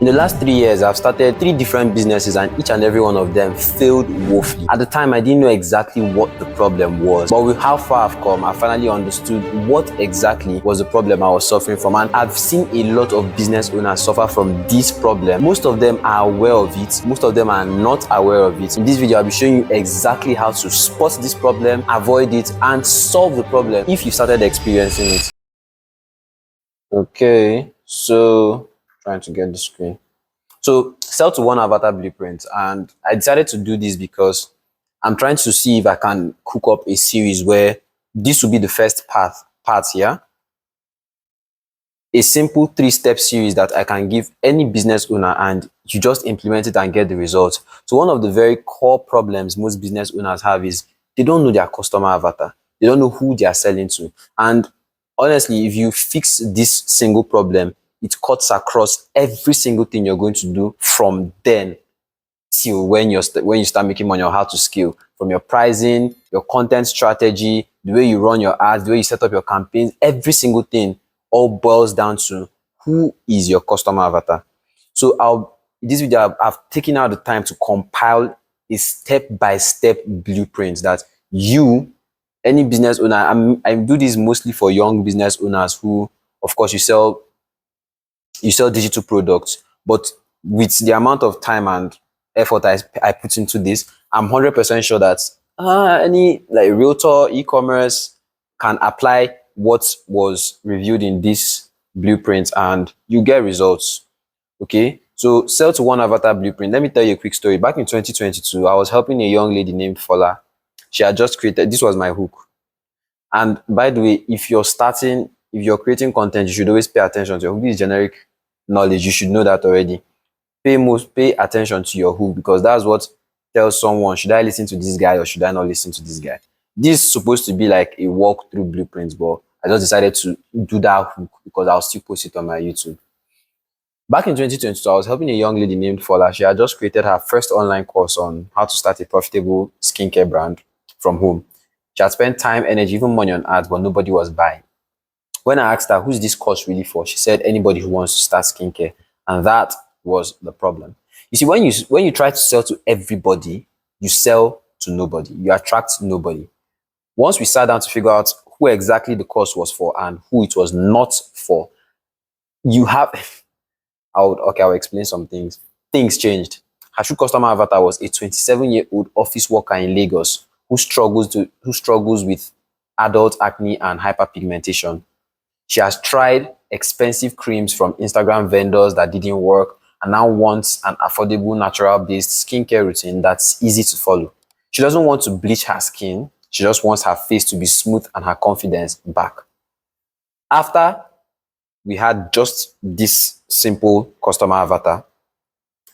In the last 3 years, I've started 3 different businesses and each and every one of them failed woefully. At the time, I didn't know exactly what the problem was, but with how far I've come, I finally understood what exactly was the problem I was suffering from. And I've seen a lot of business owners suffer from this problem. Most of them are aware of it, most of them are not aware of it. In this video, I'll be showing you exactly how to spot this problem, avoid it, and solve the problem if you started experiencing it. Okay, so trying to get the screen. So sell to one avatar blueprint, and I decided to do this because I'm trying to see if I can cook up a series where this will be the first part here. A simple 3-step series that I can give any business owner and you just implement it and get the results. So one of the very core problems most business owners have is they don't know their customer avatar. They don't know who they are selling to. And honestly, if you fix this single problem, it cuts across every single thing you're going to do from then till when you start making money, or how to scale, from your pricing, your content strategy, the way you run your ads, the way you set up your campaigns. Every single thing all boils down to who is your customer avatar. So in this video, I've taken out the time to compile a step-by-step blueprint that any business owner, I do this mostly for young business owners who, of course, you sell digital products, but with the amount of time and effort I put into this, I'm 100% sure that any like realtor, e-commerce can apply what was reviewed in this blueprint and you get results. Okay, so sell to one avatar blueprint. Let me tell you a quick story. Back in 2022, I was helping a young lady named Fola. She had just created, this was my hook. And by the way, if you're creating content, you should always pay attention to your hook. This is generic knowledge. You should know that already. Pay attention to your hook, because that's what tells someone, should I listen to this guy or should I not listen to this guy? This is supposed to be like a walkthrough blueprint, but I just decided to do that hook because I'll still post it on my YouTube. Back in 2022, I was helping a young lady named Fola. She had just created her first online course on how to start a profitable skincare brand from home. She had spent time, energy, even money on ads, but nobody was buying. When I asked her, who's this course really for? She said, anybody who wants to start skincare. And that was the problem. You see, when you try to sell to everybody, you sell to nobody. You attract nobody. Once we sat down to figure out who exactly the course was for and who it was not for, I'll explain some things. Things changed. Her true customer avatar was a 27-year-old office worker in Lagos who struggles with adult acne and hyperpigmentation. She has tried expensive creams from Instagram vendors that didn't work and now wants an affordable, natural-based skincare routine that's easy to follow. She doesn't want to bleach her skin. She just wants her face to be smooth and her confidence back. After we had just this simple customer avatar,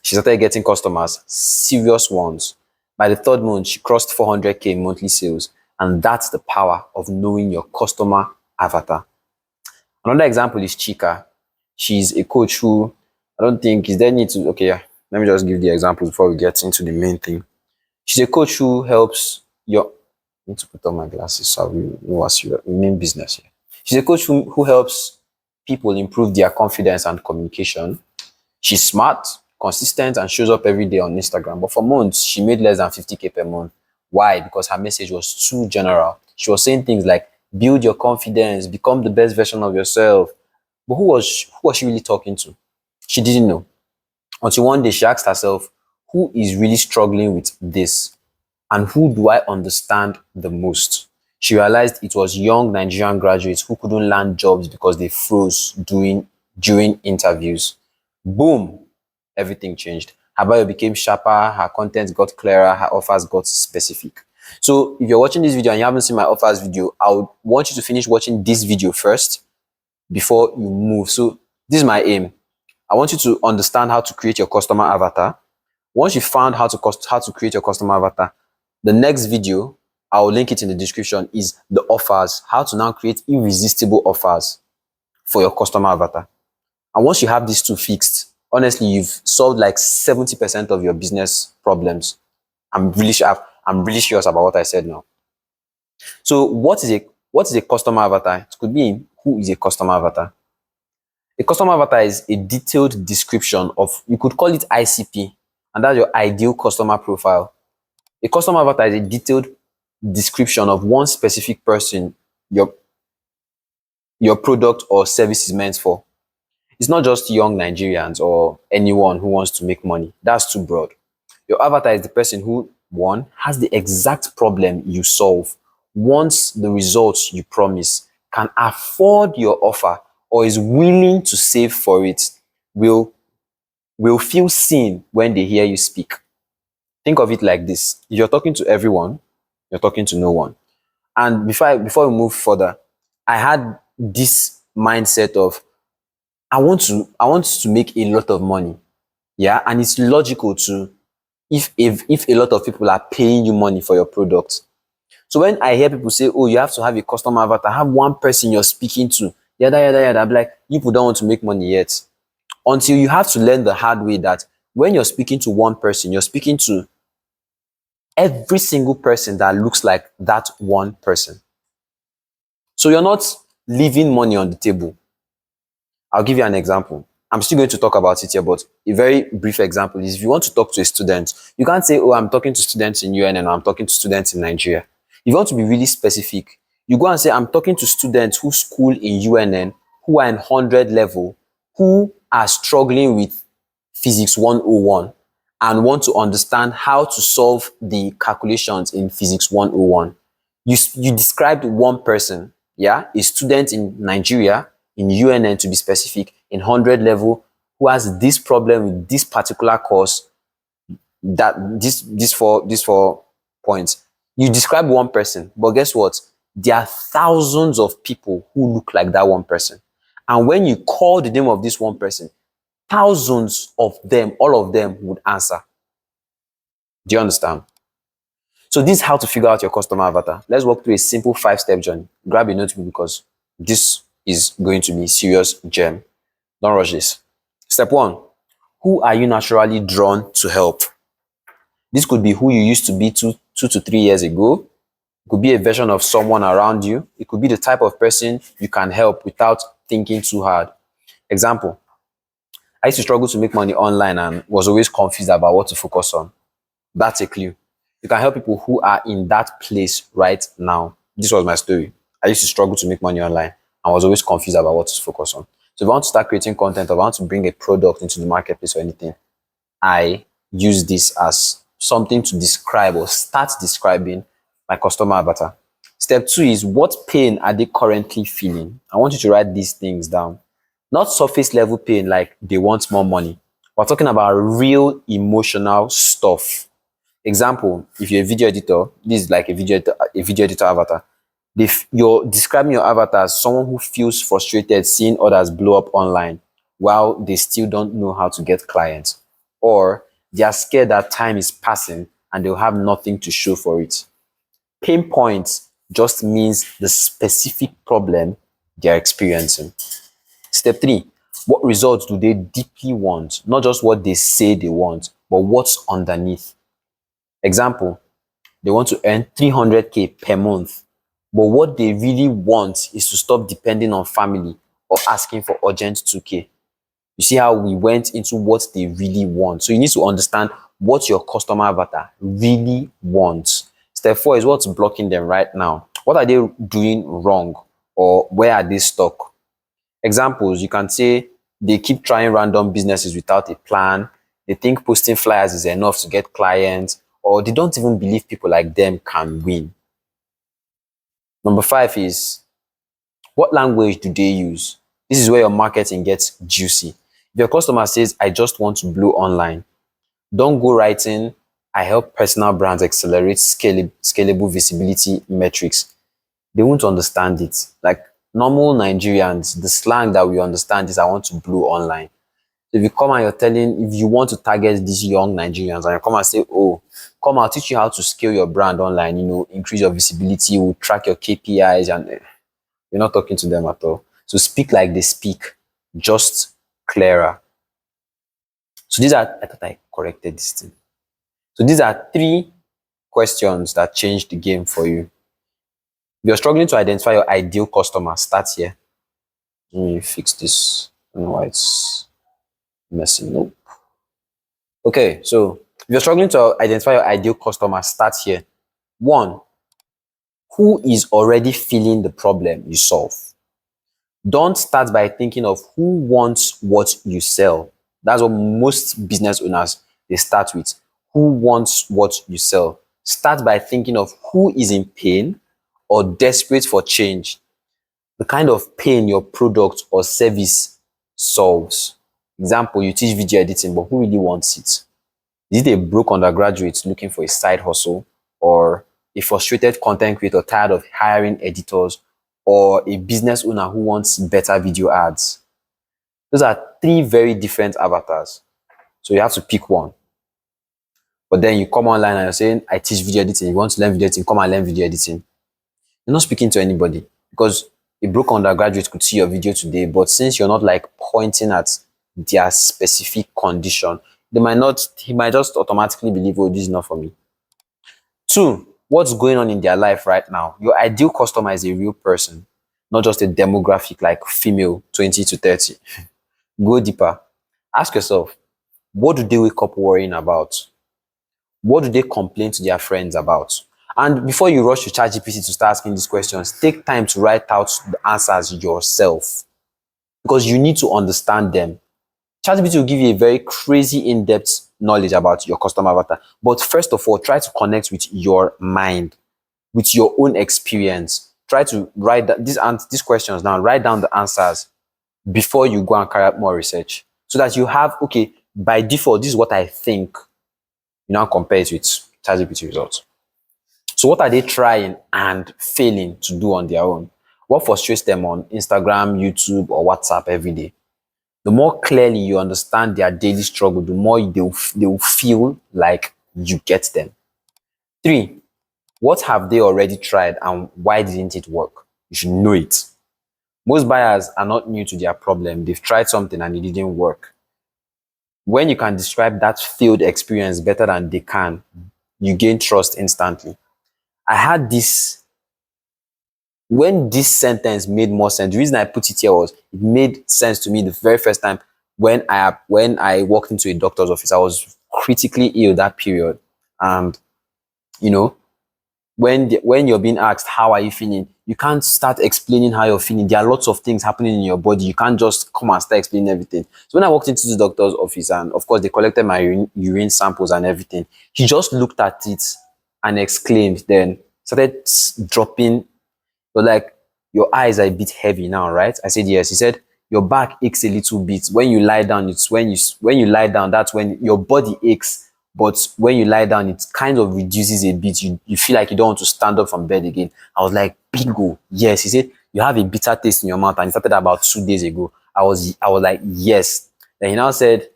she started getting customers, serious ones. By the 3rd month, she crossed 400K monthly sales. And that's the power of knowing your customer avatar. Another example is Chika. She's a coach who, I don't think, is there need to, okay, yeah, let me just give the examples before we get into the main thing. She's a coach who helps I need to put on my glasses so we know what's your main business here. She's a coach who helps people improve their confidence and communication. She's smart, consistent, and shows up every day on Instagram. But for months, she made less than 50K per month. Why? Because her message was too general. She was saying things like, build your confidence, become the best version of yourself. But who was she really talking to? She didn't know. Until one day she asked herself, who is really struggling with this? And who do I understand the most? She realized it was young Nigerian graduates who couldn't land jobs because they froze during interviews. Boom! Everything changed. Her bio became sharper, her content got clearer, her offers got specific. So if you're watching this video and you haven't seen my offers video, I would want you to finish watching this video first before you move. So this is my aim. I want you to understand how to create your customer avatar. Once you found how to create your customer avatar, the next video, I'll link it in the description, is the offers, how to now create irresistible offers for your customer avatar. And once you have these two fixed, honestly, you've solved like 70% of your business problems. I'm really serious about what I said now. So what is a customer avatar? It could be who is a customer avatar. A customer avatar is a detailed description of, you could call it ICP, and that's your ideal customer profile. A customer avatar is a detailed description of one specific person your your product or service is meant for. It's not just young Nigerians or anyone who wants to make money. That's too broad. Your avatar is the person who, one, has the exact problem you solve, wants the results you promise, can afford your offer, or is willing to save for it, will will feel seen when they hear you speak. Think of it like this. If you're talking to everyone, you're talking to no one. And before we move further, I had this mindset of, I want to make a lot of money. Yeah. And it's logical to, if a lot of people are paying you money for your product. So when I hear people say, oh, you have to have a customer avatar, have one person you're speaking to, yada yada yada, I'm like, you people don't want to make money yet. Until you have to learn the hard way that when you're speaking to one person, you're speaking to every single person that looks like that one person. So you're not leaving money on the table. I'll give you an example. I'm still going to talk about it here, but a very brief example is, if you want to talk to a student, you can't say, oh, I'm talking to students in UNN or I'm talking to students in Nigeria. If you want to be really specific, you go and say, I'm talking to students who school in UNN, who are in 100 level, who are struggling with Physics 101 and want to understand how to solve the calculations in Physics 101. You described one person, yeah, a student in Nigeria, in UNN to be specific, in 100 level, who has this problem with this particular course, that this four points. You describe one person, but guess what? There are thousands of people who look like that one person. And when you call the name of this one person, thousands of them, all of them would answer. Do you understand? So this is how to figure out your customer avatar. Let's walk through a simple 5-step journey. Grab a notebook because this is going to be serious gem. Don't rush this. Step one, who are you naturally drawn to help? This could be who you used to be 2 to 3 years ago. It could be a version of someone around you. It could be the type of person you can help without thinking too hard. Example, I used to struggle to make money online and was always confused about what to focus on. That's a clue. You can help people who are in that place right now. This was my story. I used to struggle to make money online and was always confused about what to focus on. So if I want to start creating content, or if I want to bring a product into the marketplace or anything, I use this as something to describe or start describing my customer avatar. Step two is, what pain are they currently feeling? I want you to write these things down. Not surface level pain like they want more money. We're talking about real emotional stuff. Example, if you're a video editor, this is like a video editor avatar. You're describing your avatar as someone who feels frustrated seeing others blow up online while they still don't know how to get clients. Or they are scared that time is passing and they'll have nothing to show for it. Pain points just means the specific problem they're experiencing. Step three, what results do they deeply want? Not just what they say they want, but what's underneath. Example, they want to earn 300K per month, but what they really want is to stop depending on family or asking for urgent 2K. You see how we went into what they really want. So you need to understand what your customer avatar really wants. Step four is what's blocking them right now. What are they doing wrong, or where are they stuck? Examples, you can say they keep trying random businesses without a plan. They think posting flyers is enough to get clients, or they don't even believe people like them can win. Number five is, what language do they use? This is where your marketing gets juicy. If your customer says, I just want to blow online, don't go writing, I help personal brands accelerate scalable visibility metrics. They won't understand it. Like normal Nigerians, the slang that we understand is, I want to blow online. So if you come and you're telling, if you want to target these young Nigerians and you come and say, oh, come, I'll teach you how to scale your brand online, increase your visibility, we'll track your KPIs, and you're not talking to them at all. So speak like they speak, just clearer. So I thought I corrected this thing. So these are 3 questions that change the game for you. If you're struggling to identify your ideal customer, start here. Let me fix this. I don't know why it's messing up. Okay, so if you're struggling to identify your ideal customer, start here. One, who is already feeling the problem you solve? Don't start by thinking of who wants what you sell. That's what most business owners they start with. Who wants what you sell? Start by thinking of who is in pain or desperate for change. The kind of pain your product or service solves. Example, you teach video editing, but who really wants it? Is it a broke undergraduate looking for a side hustle, or a frustrated content creator tired of hiring editors, or a business owner who wants better video ads? Those are three very different avatars. So you have to pick one. But then you come online and you're saying, I teach video editing. You want to learn video editing, come and learn video editing. You're not speaking to anybody, because a broke undergraduate could see your video today, but since you're not like pointing at their specific condition, he might just automatically believe, oh, this is not for me. Two, what's going on in their life right now? Your ideal customer is a real person, not just a demographic like female 20 to 30. Go deeper. Ask yourself, what do they wake up worrying about? What do they complain to their friends about? And before you rush to ChatGPT to start asking these questions, take time to write out the answers yourself, because you need to understand them. ChatGPT will give you a very crazy in-depth knowledge about your customer avatar. But first of all, try to connect with your mind, with your own experience. Try to write these questions down, write down the answers before you go and carry out more research. So that you have, okay, by default, this is what I think. You now compare it with ChatGPT results. So what are they trying and failing to do on their own? What frustrates them on Instagram, YouTube, or WhatsApp every day? The more clearly you understand their daily struggle, the more they will feel like you get them. Three, what have they already tried and why didn't it work? You should know it. Most buyers are not new to their problem. They've tried something and it didn't work. When you can describe that failed experience better than they can, you gain trust instantly. I had this, when this sentence made more sense, the reason I put it here was it made sense to me the very first time when I walked into a doctor's office. I was critically ill that period. And, you know, when you're being asked, how are you feeling? You can't start explaining how you're feeling. There are lots of things happening in your body. You can't just come and start explaining everything. So when I walked into the doctor's office, and of course they collected my urine samples and everything, he just looked at it and exclaimed, then started dropping, but like, your eyes are a bit heavy now, right? I said, yes. He said, your back aches a little bit. When you lie down, it's when you lie down, that's when your body aches. But when you lie down, it kind of reduces a bit. You feel like you don't want to stand up from bed again. I was like, bingo. Yes. He said, you have a bitter taste in your mouth. And it started about 2 days ago. I was like, yes. Then he now said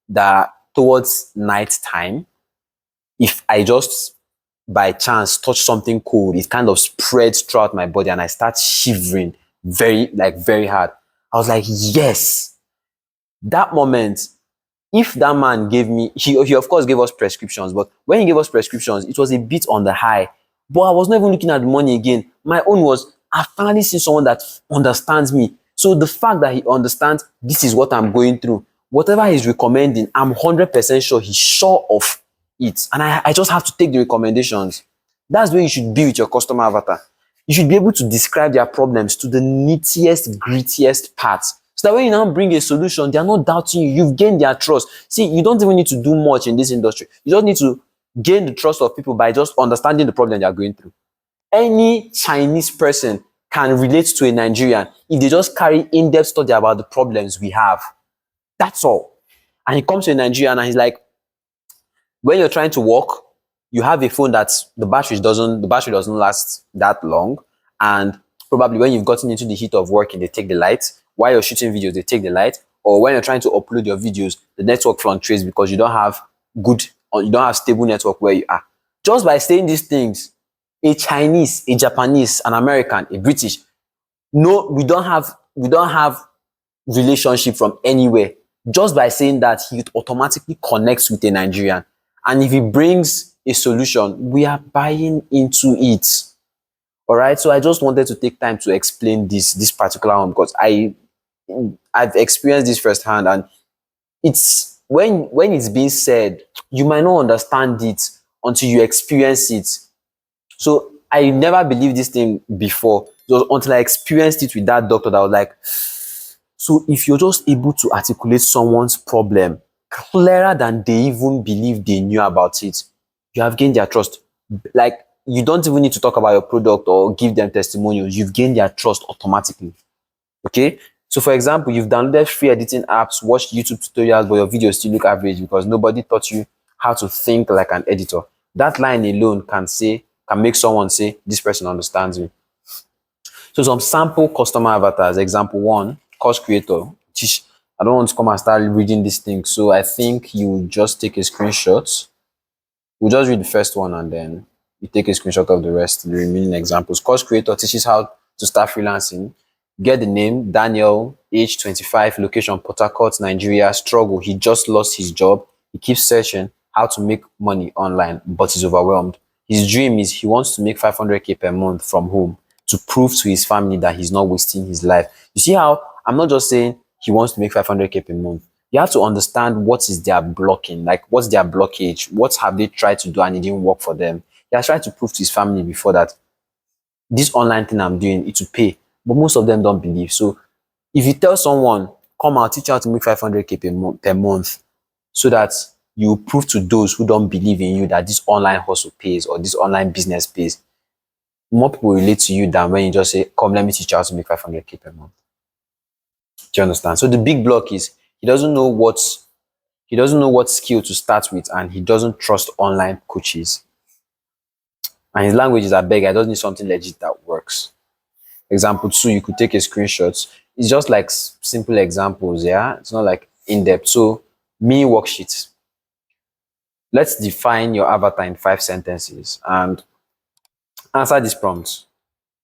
that towards night time, if I just by chance touch something cold, it kind of spreads throughout my body and I start shivering very hard. I was like, yes. That moment, if that man gave me, he of course gave us prescriptions, but when he gave us prescriptions, it was a bit on the high. But I was not even looking at the money again. My own was, I finally see someone that understands me. So the fact that he understands this is what I'm going through, whatever he's recommending, I'm 100% sure he's sure of it. And I just have to take the recommendations. That's where you should be with your customer avatar. You should be able to describe their problems to the nittiest, grittiest parts. So that when you now bring a solution, they are not doubting you. You've gained their trust. See, you don't even need to do much in this industry. You just need to gain the trust of people by just understanding the problem they are going through. Any Chinese person can relate to a Nigerian if they just carry in-depth study about the problems we have. That's all. And he comes to a Nigerian and he's like, when you're trying to walk, you have a phone that the battery doesn't last that long, and probably when you've gotten into the heat of working, they take the light. While you're shooting videos, they take the light. Or when you're trying to upload your videos, the network fluctuates because you don't have stable network where you are. Just by saying these things, a Chinese, a Japanese, an American, a British, no, we don't have relationship from anywhere. Just by saying that, he automatically connects with a Nigerian. And if he brings a solution, we are buying into it. All right. So I just wanted to take time to explain this particular one, because I've experienced this firsthand, and it's when it's being said, you might not understand it until you experience it. So I never believed this thing before. It was until I experienced it with that doctor that I was like, so if you're just able to articulate someone's problem clearer than they even believe they knew about it, you have gained their trust. Like, you don't even need to talk about your product or give them testimonials. You've gained their trust automatically. Okay. So for example, you've downloaded free editing apps, watched YouTube tutorials, but your videos still look average because nobody taught you how to think like an editor. That line alone can make someone say, this person understands me. So some sample customer avatars. Example one, course creator. Teach. I don't want to come and start reading this thing. So I think you just take a screenshot. We'll just read the first one and then you take a screenshot of the rest, the remaining examples. Course creator teaches how to start freelancing. Get the name, Daniel, age 25, location Port Harcourt, Nigeria, struggle. He just lost his job. He keeps searching how to make money online, but he's overwhelmed. His dream is he wants to make 500K per month from home to prove to his family that he's not wasting his life. You see how I'm not just saying he wants to make 500K per month. You have to understand what is their blocking, like what's their blockage, what have they tried to do and it didn't work for them. He has tried to prove to his family before that this online thing I'm doing, it will pay. But most of them don't believe. So if you tell someone, come out, teach you how to make 500K per month, so that you prove to those who don't believe in you that this online hustle pays or this online business pays, more people relate to you than when you just say, come, let me teach you how to make 500K per month. Do you understand? So the big block is he doesn't know what skill to start with, and he doesn't trust online coaches. And his language is, I beg, I just need something legit that works. Example two, you could take a screenshot. It's just like simple examples, yeah. It's not like in depth. So mini worksheets. Let's define your avatar in 5 sentences and answer this prompt.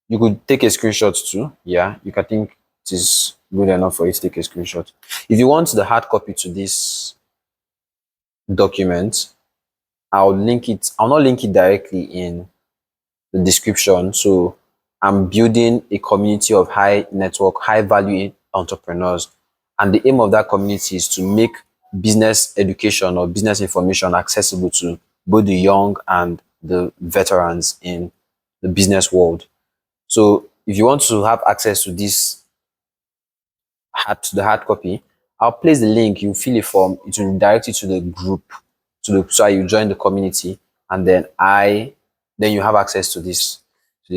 You could take a screenshot too. Yeah, you can think it is good enough for you to take a screenshot. If you want the hard copy to this document, I'll link it. I'll not link it directly in the description. So I'm building a community of high network, high value entrepreneurs. And the aim of that community is to make business education or business information accessible to both the young and the veterans in the business world. So if you want to have access to this to the hard copy, I'll place the link. You fill a form. It will direct you to the group, so you join the community, and then you have access to this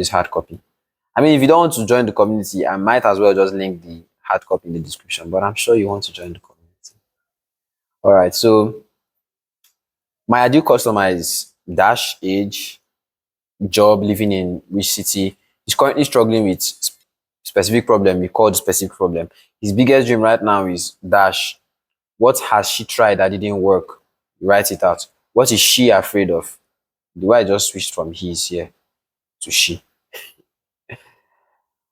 hard copy. I mean, if you don't want to join the community, I might as well just link the hard copy in the description. But I'm sure you want to join the community. All right. So my ideal customer is dash age, job, living in which city. He's currently struggling with specific problem. We call the specific problem. His biggest dream right now is dash. What has she tried that didn't work? Write it out. What is she afraid of? The way I just switched from his here to she.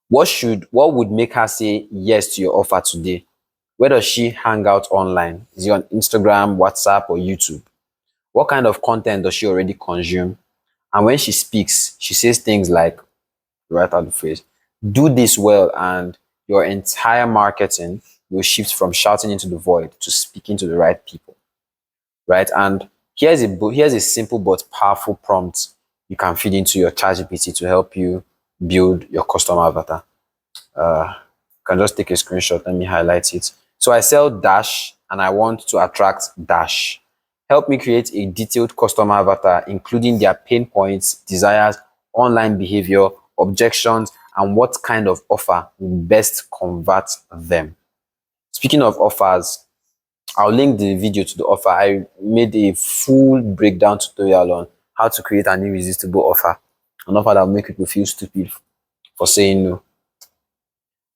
What would make her say yes to your offer today? Where does she hang out online? Is it on Instagram, WhatsApp, or YouTube? What kind of content does she already consume? And when she speaks, she says things like, write out the phrase, do this well, and your entire marketing will shift from shouting into the void to speaking to the right people, right? And here's a simple but powerful prompt you can feed into your ChatGPT to help you build your customer avatar. You can just take a screenshot. Let me highlight it. So I sell dash and I want to attract dash. Help me create a detailed customer avatar, including their pain points, desires, online behavior, objections, and what kind of offer will best convert them. Speaking of offers, I'll link the video to the offer. I made a full breakdown tutorial on how to create an irresistible offer, an offer that will make people feel stupid for saying no.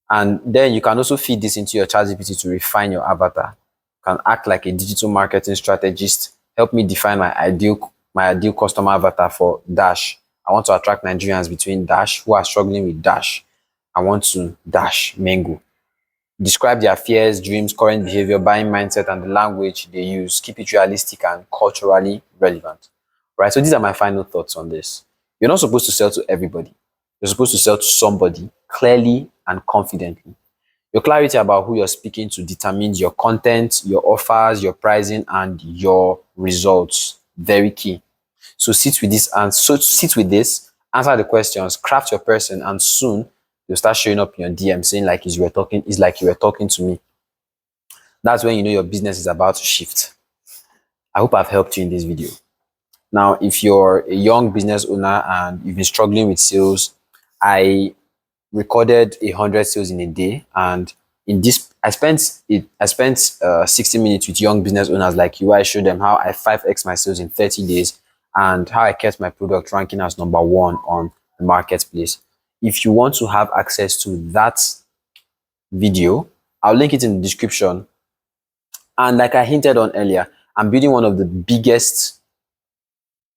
And then you can also feed this into your ChatGPT to refine your avatar. You can act like a digital marketing strategist. Help me define my ideal customer avatar for Dash. I want to attract Nigerians between Dash who are struggling with Dash. I want to Dash Mango. Describe their fears, dreams, current behavior, buying mindset, and the language they use. Keep it realistic and culturally relevant. Right? So these are my final thoughts on this. You're not supposed to sell to everybody. You're supposed to sell to somebody clearly and confidently. Your clarity about who you're speaking to determines your content, your offers, your pricing, and your results. Very key. So sit with this, answer the questions, craft your person, and soon you'll start showing up in your DM saying like it's like you were talking to me. That's when you know your business is about to shift. I hope I've helped you in this video. Now, if you're a young business owner and you've been struggling with sales, I recorded 100 sales in a day, and in this I spent 60 minutes with young business owners like you. I showed them how I 5x my sales in 30 days and how I kept my product ranking as #1 on the marketplace. If you want to have access to that video, I'll link it in the description. And like I hinted on earlier, I'm building one of the biggest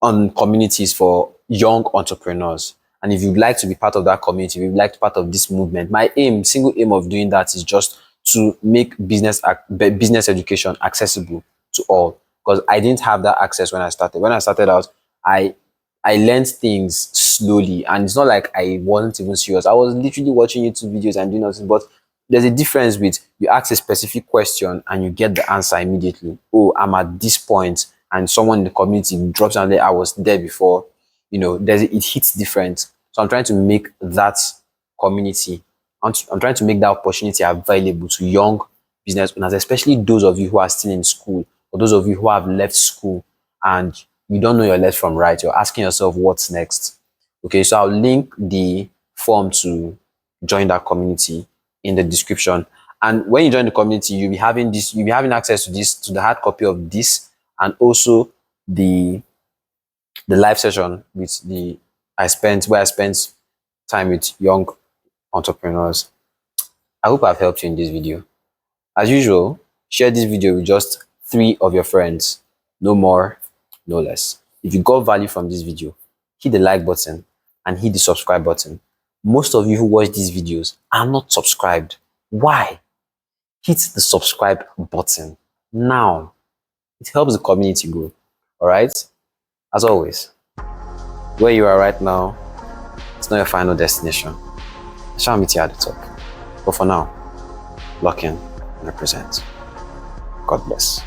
on communities for young entrepreneurs. And if you'd like to be part of that community, if you'd like to be part of this movement, my single aim of doing that is just to make business education accessible to all. Because I didn't have that access when I started. When I started out, I I learned things slowly, and it's not like I wasn't even serious. I was literally watching YouTube videos and doing nothing. But there's a difference with you ask a specific question and you get the answer immediately. Oh, I'm at this point, and someone in the community drops down there. I was there before. It hits different. So I'm trying to make that community. I'm trying to make that opportunity available to young business owners, especially those of you who are still in school, or those of you who have left school and you don't know your left from right. You're asking yourself, what's next? Okay, so I'll link the form to join that community in the description. And when you join the community, you'll be having access to the hard copy of this, and also the live session where I spent time with young entrepreneurs. I hope I've helped you in this video. As usual, share this video with just 3 of your friends. No more, no less. If you got value from this video, hit the like button and hit the subscribe button. Most of you who watch these videos are not subscribed. Why? Hit the subscribe button now. It helps the community grow. All right? As always, where you are right now, it's not your final destination. I shall meet you at the top. But for now, lock in and represent. God bless.